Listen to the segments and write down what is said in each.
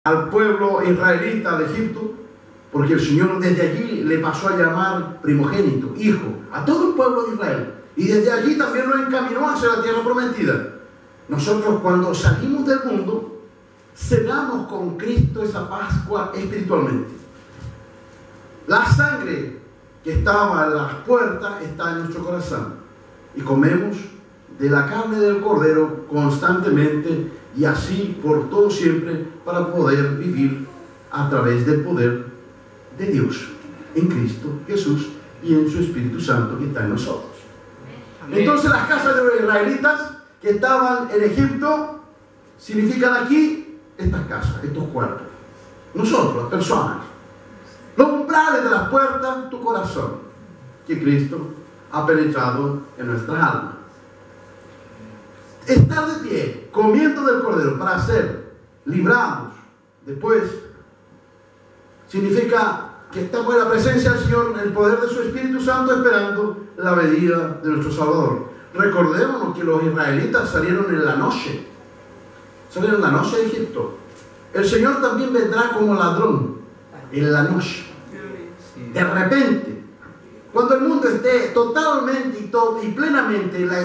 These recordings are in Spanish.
al pueblo israelita de Egipto, porque el Señor desde allí le pasó a llamar primogénito, hijo, a todo el pueblo de Israel. Y desde allí también lo encaminó hacia la tierra prometida. Nosotros, cuando salimos del mundo, cenamos con Cristo esa Pascua espiritualmente. La sangre que estaba en las puertas está en nuestro corazón. Y comemos de la carne del Cordero constantemente y así por todo siempre, para poder vivir a través del poder de Dios en Cristo Jesús y en su Espíritu Santo que está en nosotros. Amén. Entonces las casas de los israelitas que estaban en Egipto significan aquí estas casas, estos cuartos. Nosotros, las personas, los umbrales de las puertas, tu corazón, que Cristo ha penetrado en nuestras almas. Estar de pie, comiendo del Cordero, para ser librados después, significa que estamos en la presencia del Señor, en el poder de su Espíritu Santo, esperando la venida de nuestro Salvador. Recordémonos que los israelitas salieron en la noche. Salieron en la noche de Egipto. El Señor también vendrá como ladrón en la noche. De repente, cuando el mundo esté totalmente y plenamente en la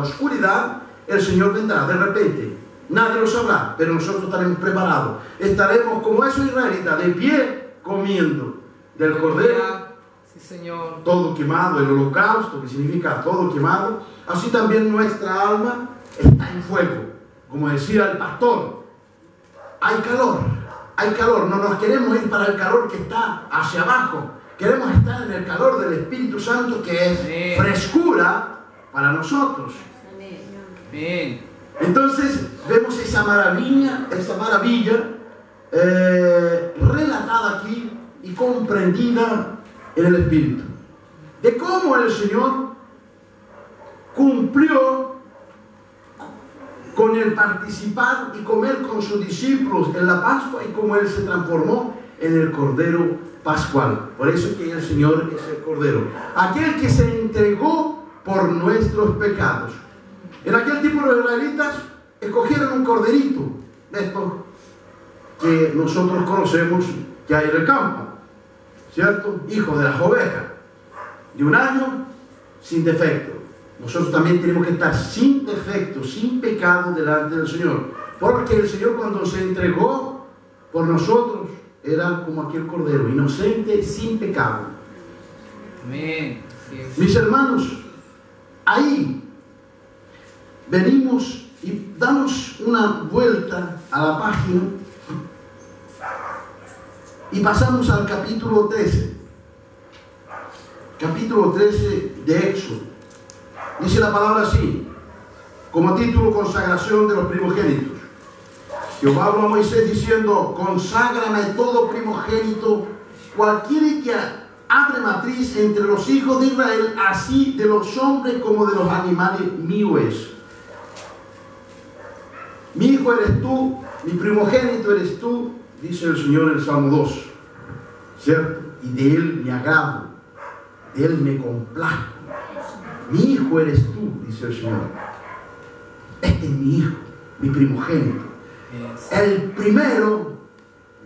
oscuridad, el Señor vendrá de repente. Nadie lo sabrá, pero nosotros estaremos preparados. Estaremos como esos israelitas, de pie, comiendo del Cordero. Sí, Señor. Todo quemado, el holocausto, que significa todo quemado. Así también nuestra alma está en fuego. Como decía el pastor, hay calor, no nos queremos ir para el calor que está hacia abajo. Queremos estar en el calor del Espíritu Santo, que es frescura para nosotros. Bien. Entonces vemos esa maravilla relatada aquí y comprendida en el Espíritu, de cómo el Señor cumplió con el participar y comer con sus discípulos en la Pascua, y cómo Él se transformó en el Cordero Pascual. Por eso que el Señor es el Cordero, aquel que se entregó por nuestros pecados. En aquel tiempo los israelitas escogieron un corderito de estos que nosotros conocemos que hay en el campo, ¿cierto? Hijo de las ovejas, de 1 año, sin defecto. Nosotros también tenemos que estar sin defecto, sin pecado delante del Señor, porque el Señor, cuando se entregó por nosotros, era como aquel cordero, inocente, sin pecado. Amén. Mis hermanos, ahí venimos y damos una vuelta a la página y pasamos al capítulo 13. Capítulo 13 de Éxodo. Dice la palabra así, como título: consagración de los primogénitos. Jehová habló a Moisés diciendo: conságrame todo primogénito, cualquiera que abre matriz entre los hijos de Israel, así de los hombres como de los animales, mío es. Mi hijo eres tú, mi primogénito eres tú, dice el Señor en el Salmo 2, ¿cierto? Y de él me agrado, de él me complazco. Mi hijo eres tú, dice el Señor. Este es mi hijo, mi primogénito. El primero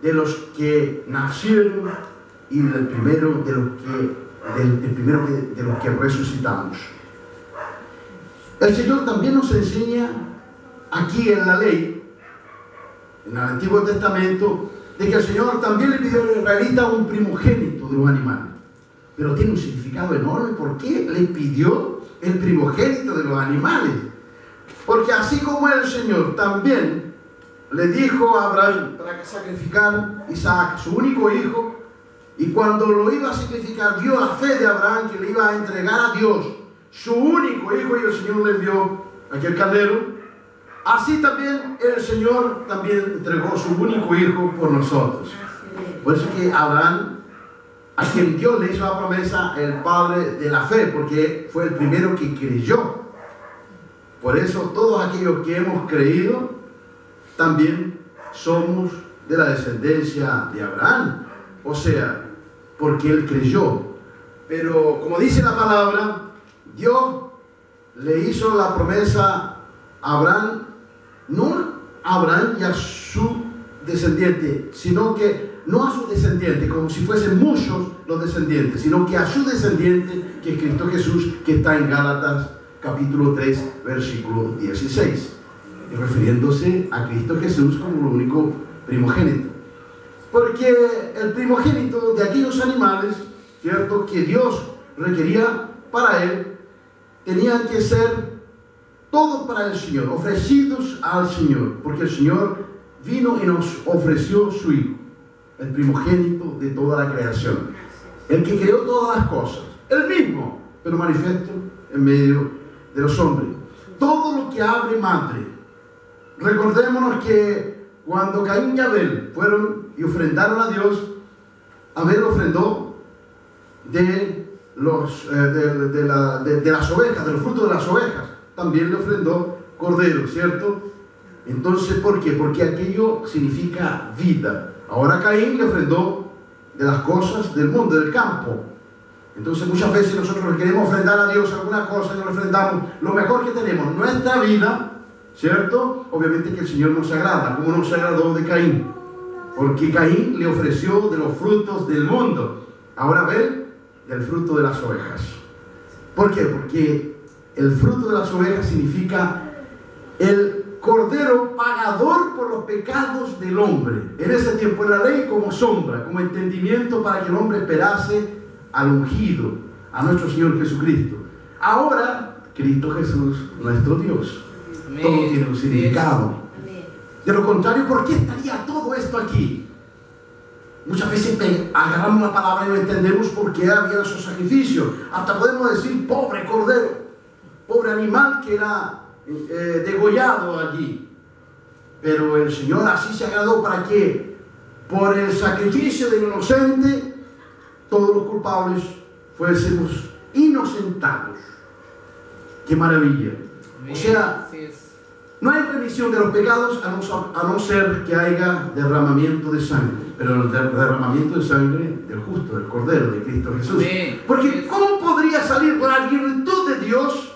de los que nacieron y el primero de los que resucitamos. El Señor también nos enseña aquí en la ley, en el Antiguo Testamento, de que el Señor también le pidió al israelita un primogénito de los animales. Pero tiene un significado enorme. ¿Por qué le pidió el primogénito de los animales? Porque así como el Señor también le dijo a Abraham para que sacrificara Isaac, su único hijo, y cuando lo iba a sacrificar, vio la fe de Abraham, que le iba a entregar a Dios su único hijo, y el Señor le envió aquel caldero. Así también el Señor también entregó su único hijo por nosotros. Por eso que Abraham, a quien Dios le hizo la promesa, el padre de la fe, porque fue el primero que creyó. Por eso todos aquellos que hemos creído también somos de la descendencia de Abraham, o sea, porque él creyó. Pero como dice la palabra, Dios le hizo la promesa a Abraham, no a Abraham y a su descendiente, sino que no a su descendiente, como si fuesen muchos los descendientes, sino que a su descendiente, que es Cristo Jesús, que está en Gálatas capítulo 3, versículo 16, y refiriéndose a Cristo Jesús como el único primogénito. Porque el primogénito de aquellos animales, ¿cierto?, que Dios requería para él, tenían que ser todos para el Señor, ofrecidos al Señor, porque el Señor vino y nos ofreció su Hijo, el primogénito de toda la creación, el que creó todas las cosas, el mismo, pero manifiesto en medio de los hombres. Todo lo que abre madre. Recordémonos que cuando Caín y Abel fueron y ofrendaron a Dios, Abel ofrendó de las ovejas, de los frutos de las ovejas. También le ofrendó cordero, ¿cierto? Entonces, ¿por qué? Porque aquello significa vida. Ahora Caín le ofrendó de las cosas del mundo, del campo. Entonces muchas veces nosotros le queremos ofrendar a Dios alguna cosa y no le ofrendamos lo mejor que tenemos, nuestra vida, ¿cierto? Obviamente que el Señor nos agrada, como nos agradó de Caín, porque Caín le ofreció de los frutos del mundo. Ahora Abel, del fruto de las ovejas. ¿Por qué? Porque el fruto de las ovejas significa el cordero pagador por los pecados del hombre. En ese tiempo la ley como sombra, como entendimiento para que el hombre esperase al ungido, a nuestro Señor Jesucristo. Ahora, Cristo Jesús, nuestro Dios. Amén. Todo tiene un significado. Amén. De lo contrario, ¿por qué estaría todo esto aquí? Muchas veces agarramos la palabra y no entendemos por qué había esos sacrificios. Hasta podemos decir, pobre cordero, pobre animal que era degollado allí. Pero el Señor así se agradó para que por el sacrificio del inocente todos los culpables fuésemos inocentados. ¡Qué maravilla! O sea, no hay remisión de los pecados a no ser que haya derramamiento de sangre, pero el derramamiento de sangre del justo, del Cordero, de Cristo Jesús. Porque ¿cómo podría salir por la virtud de Dios,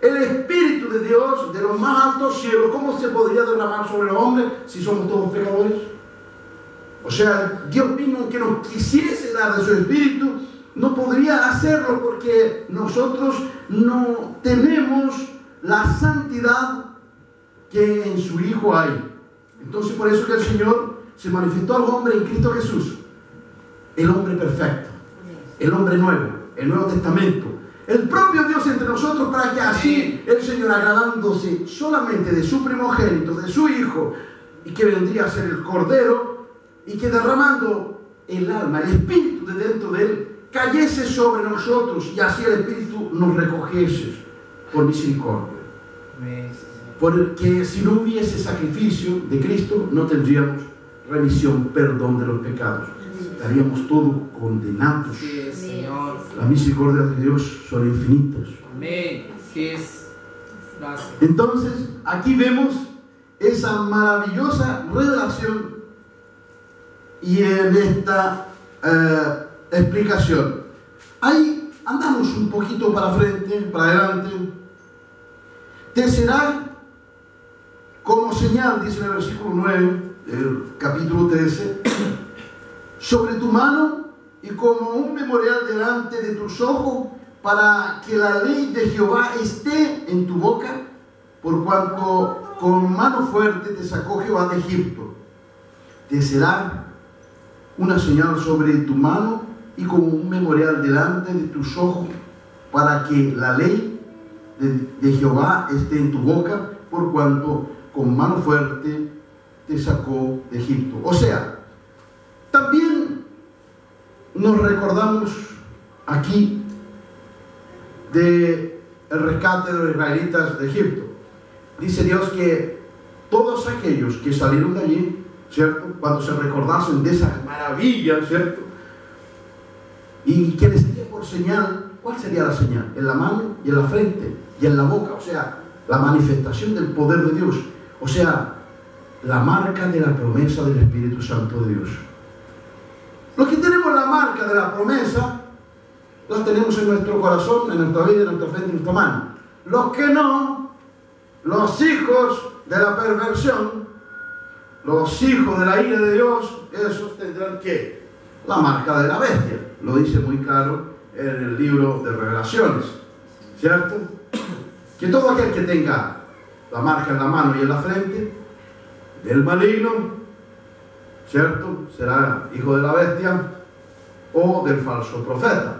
el Espíritu de Dios, de los más altos cielos? ¿Cómo se podría derramar sobre los hombres si somos todos pecadores? O sea, Dios mismo que nos quisiese dar de su Espíritu, no podría hacerlo porque nosotros no tenemos la santidad que en su Hijo hay. Entonces por eso que el Señor se manifestó al hombre en Cristo Jesús, el hombre perfecto, el hombre nuevo, el Nuevo Testamento, el propio Dios entre nosotros, para que así el Señor, agradándose solamente de su primogénito, de su Hijo, y que vendría a ser el Cordero, y que derramando el alma, el Espíritu de dentro de él, cayese sobre nosotros, y así el Espíritu nos recogiese por misericordia. Porque si no hubiese sacrificio de Cristo, no tendríamos remisión, perdón de los pecados. Estaríamos todos condenados. Sí, Señor. Las misericordias de Dios son infinitas. Amén. Sí, gracias. Entonces, aquí vemos esa maravillosa revelación y en esta explicación. Ahí andamos un poquito para frente, para adelante. Te será como señal, dice en el versículo 9 del capítulo 13, sobre tu mano y como un memorial delante de tus ojos, para que la ley de Jehová esté en tu boca, por cuanto con mano fuerte te sacó Jehová de Egipto. Te será una señal sobre tu mano y como un memorial delante de tus ojos, para que la ley de Jehová esté en tu boca, por cuanto con mano fuerte te sacó de Egipto. O sea, también nos recordamos aquí del rescate de los israelitas de Egipto. Dice Dios que todos aquellos que salieron de allí, ¿cierto?, cuando se recordasen de esas maravillas, ¿cierto?, y que les sería por señal, ¿cuál sería la señal? En la mano y en la frente y en la boca, o sea, la manifestación del poder de Dios, o sea, la marca de la promesa del Espíritu Santo de Dios. Los que tenemos la marca de la promesa, la tenemos en nuestro corazón, en nuestra vida, en nuestra frente, en nuestra mano. Los que no, los hijos de la perversión, los hijos de la ira de Dios, esos tendrán ¿qué? La marca de la bestia. Lo dice muy claro en el libro de Revelaciones, ¿cierto? Que todo aquel que tenga la marca en la mano y en la frente del maligno, ¿cierto? Será hijo de la bestia o del falso profeta.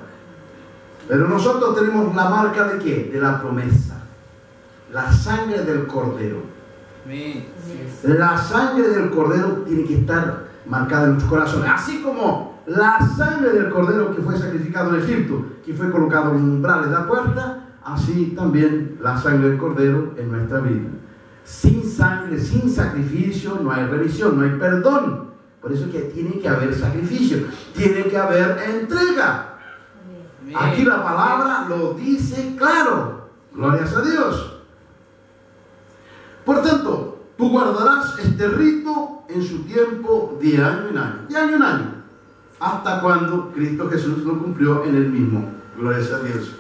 Pero nosotros tenemos la marca ¿de qué? De la promesa, la sangre del Cordero. La sangre del Cordero tiene que estar marcada en nuestros corazones, así como la sangre del Cordero que fue sacrificado en Egipto, que fue colocado en umbrales de la puerta, así también la sangre del Cordero en nuestra vida. Sin sangre, sin sacrificio, no hay remisión, no hay perdón. Por eso que tiene que haber sacrificio, tiene que haber entrega. Aquí la palabra lo dice claro. Glorias a Dios. Por tanto, tú guardarás este rito en su tiempo de año en año. De año en año. Hasta cuando Cristo Jesús lo cumplió en el mismo. Glorias a Dios.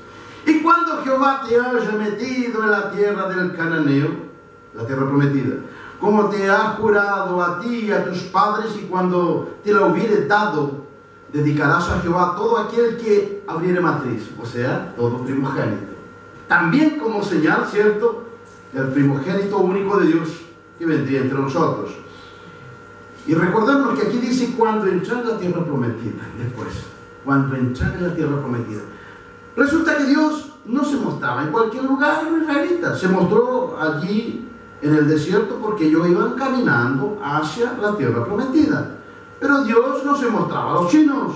Y cuando Jehová te haya metido en la tierra del cananeo, la tierra prometida, como te ha jurado a ti y a tus padres, y cuando te la hubiere dado, dedicarás a Jehová todo aquel que abriere matriz, o sea, todo primogénito. También como señal, ¿cierto?, del primogénito único de Dios que vendría entre nosotros. Y recordemos que aquí dice cuando entrar en la tierra prometida, después, cuando entrar en la tierra prometida. Resulta que Dios no se mostraba en cualquier lugar israelita, se mostró allí en el desierto porque ellos iban caminando hacia la tierra prometida. Pero Dios no se mostraba a los chinos,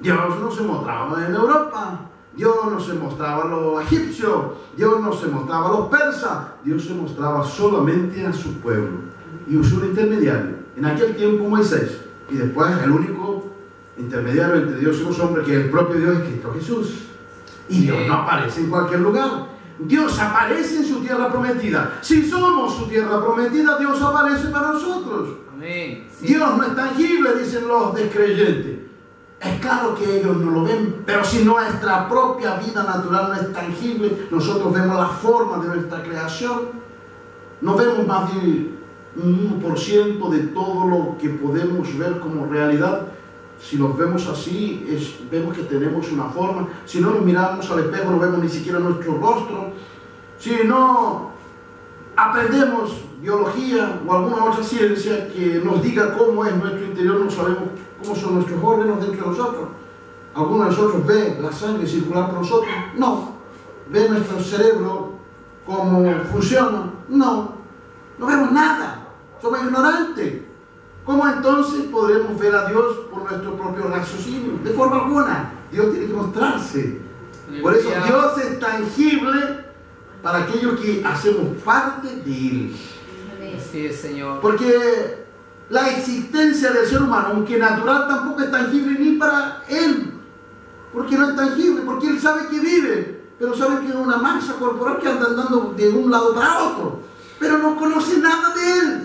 Dios no se mostraba en Europa, Dios no se mostraba a los egipcios, Dios no se mostraba a los persas, Dios se mostraba solamente a su pueblo y usó un intermediario. En aquel tiempo Moisés, y después el único intermediario entre Dios y los hombres, que es el propio Dios, es Cristo Jesús. Y Dios no aparece en cualquier lugar. Dios aparece en su tierra prometida. Si somos su tierra prometida, Dios aparece para nosotros. Amén. Sí. Dios no es tangible, dicen los descreyentes. Es claro que ellos no lo ven, pero si nuestra propia vida natural no es tangible, nosotros vemos la forma de nuestra creación. No vemos más de un 1% de todo lo que podemos ver como realidad. Si los vemos así, vemos que tenemos una forma. Si no nos miramos al espejo, no vemos ni siquiera nuestro rostro. Si no aprendemos biología o alguna otra ciencia que nos diga cómo es nuestro interior, no sabemos cómo son nuestros órganos dentro de nosotros. ¿Alguno de nosotros ve la sangre circular por nosotros? No. ¿Ve nuestro cerebro cómo funciona? No. No vemos nada. Somos ignorantes. ¿Cómo entonces podremos ver a Dios por nuestro propio raciocinio? De forma alguna. Dios tiene que mostrarse. Por eso Dios es tangible para aquellos que hacemos parte de Él. Así es, Señor. Porque la existencia del ser humano, aunque natural, tampoco es tangible ni para Él. Porque no es tangible, porque Él sabe que vive, pero sabe que es una masa corporal que anda andando de un lado para otro. Pero no conoce nada de Él.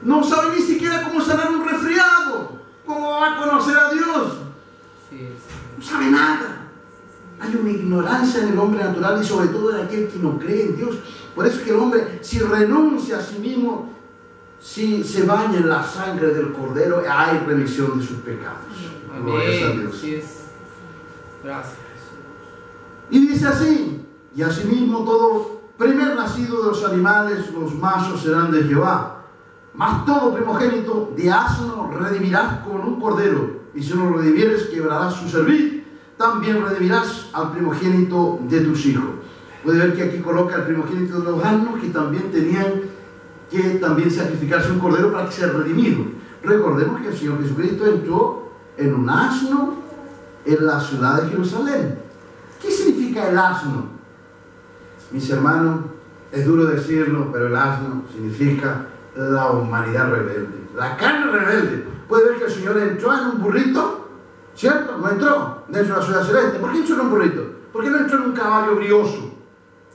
No sabe ni siquiera cómo sanar un resfriado. ¿Cómo va a conocer a Dios? No sabe nada. Hay una ignorancia en el hombre natural y sobre todo en aquel que no cree en Dios. Por eso es que el hombre, si renuncia a sí mismo, si se baña en la sangre del Cordero, hay remisión de sus pecados. Gloria a Dios. Gracias. Y dice así: y asimismo todo primer nacido de los animales, los machos serán de Jehová. Mas todo primogénito de asno redimirás con un cordero, y si no lo redimieres, quebrarás su cerviz. También redimirás al primogénito de tus hijos. Puede ver que aquí coloca el primogénito de los asnos, que también tenían que también sacrificarse un cordero para que sea redimido. Recordemos que el Señor Jesucristo entró en un asno en la ciudad de Jerusalén. ¿Qué significa el asno? Mis hermanos, es duro decirlo, pero el asno significa la humanidad rebelde, la carne rebelde. Puede ver que el Señor entró en un burrito, ¿cierto? No entró dentro de la ciudad celeste. ¿Por qué entró en un burrito? ¿Por qué no entró en un caballo brioso?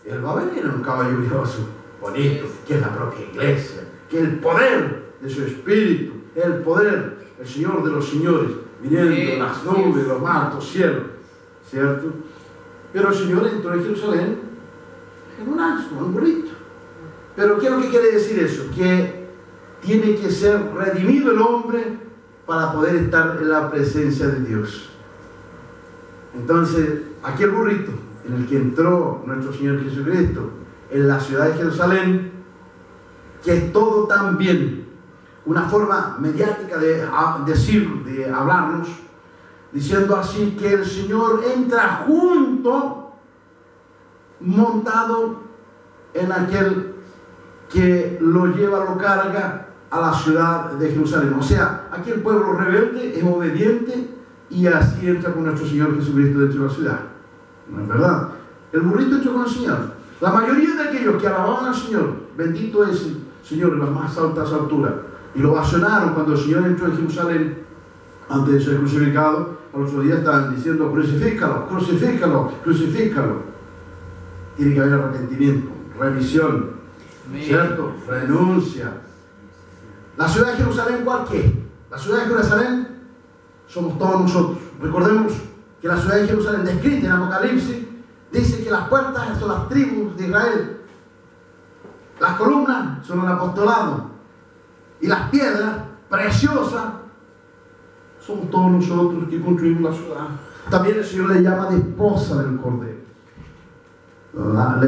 Él va a venir en un caballo brioso, bonito, que es la propia iglesia, que es el poder de su espíritu, el poder, el Señor de los señores, viniendo en las nubes, los altos cielos, ¿cierto? Pero el Señor entró en Jerusalén en un asno, en un burrito. Pero ¿qué es lo que quiere decir eso? Que tiene que ser redimido el hombre para poder estar en la presencia de Dios. Entonces, aquel burrito en el que entró nuestro Señor Jesucristo en la ciudad de Jerusalén, que es todo también una forma mediática de decir, de hablarnos, diciendo así que el Señor entra junto, montado en aquel que lo lleva, lo carga a la ciudad de Jerusalén. O sea, aquí el pueblo rebelde es obediente y así entra con nuestro Señor Jesucristo dentro de la ciudad. ¿No es verdad? El burrito entró con el Señor. La mayoría de aquellos que alababan al Señor, bendito es el Señor en las más altas alturas, y lo ovacionaron cuando el Señor entró en Jerusalén antes de ser crucificado, al otro día estaban diciendo: crucifícalo, crucifícalo, crucifícalo. Tiene que haber arrepentimiento, revisión, ¿cierto? Renuncia. La ciudad de Jerusalén, ¿cuál qué? La ciudad de Jerusalén somos todos nosotros. Recordemos que la ciudad de Jerusalén, descrita en Apocalipsis, dice que las puertas son las tribus de Israel, las columnas son el apostolado y las piedras preciosas somos todos nosotros que construimos la ciudad. También el Señor le llama de esposa del Cordero, la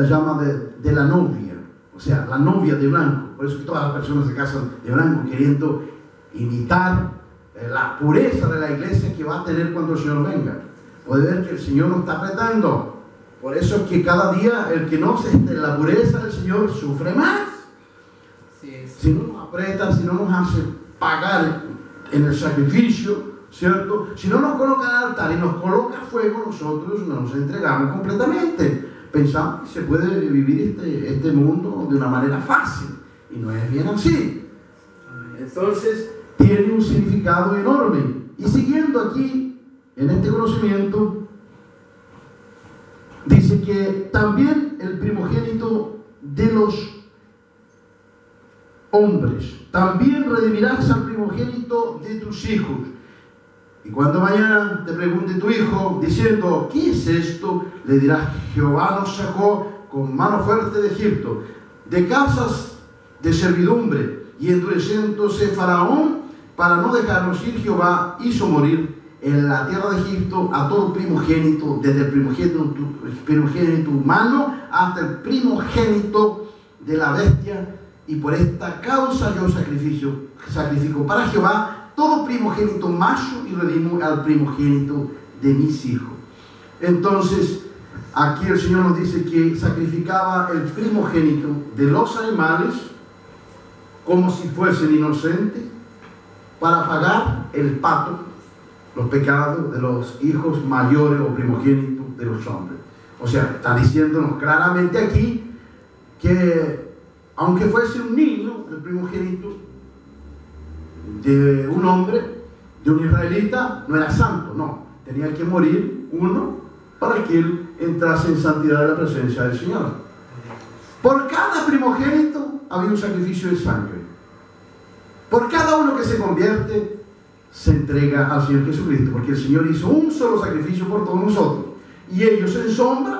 llama de la novia, o sea, la novia de blanco. Por eso que todas las personas se casan de blanco, queriendo imitar la pureza de la iglesia que va a tener cuando el Señor venga. Puede ver que el Señor nos está apretando. Por eso es que cada día el que no se esté en la pureza del Señor sufre más. Si no nos aprieta, si no nos hace pagar en el sacrificio, ¿cierto? Si no nos coloca en el altar y nos coloca fuego, nosotros nos entregamos completamente. Pensamos que se puede vivir este mundo de una manera fácil, y no es bien así. Entonces tiene un significado enorme. Y siguiendo aquí en este conocimiento, dice que también el primogénito de los hombres, también redimirás al primogénito de tus hijos. Y cuando mañana te pregunte tu hijo diciendo: ¿qué es esto?, le dirás: Jehová nos sacó con mano fuerte de Egipto, de casas de servidumbre, y endureciéndose Faraón para no dejarnos ir, Jehová hizo morir en la tierra de Egipto a todo primogénito, desde el primogénito humano hasta el primogénito de la bestia, y por esta causa yo sacrifico para Jehová todo primogénito macho y redimo al primogénito de mis hijos. Entonces, aquí el Señor nos dice que sacrificaba el primogénito de los animales como si fuesen inocentes para pagar el pato, los pecados de los hijos mayores o primogénitos de los hombres. O sea, está diciéndonos claramente aquí que aunque fuese un niño, el primogénito de un hombre, de un israelita, no era santo, no. Tenía que morir uno para que él entrase en santidad de la presencia del Señor. Por cada primogénito había un sacrificio de sangre. Por cada uno que se convierte, se entrega al Señor Jesucristo, porque el Señor hizo un solo sacrificio por todos nosotros. Y ellos en sombra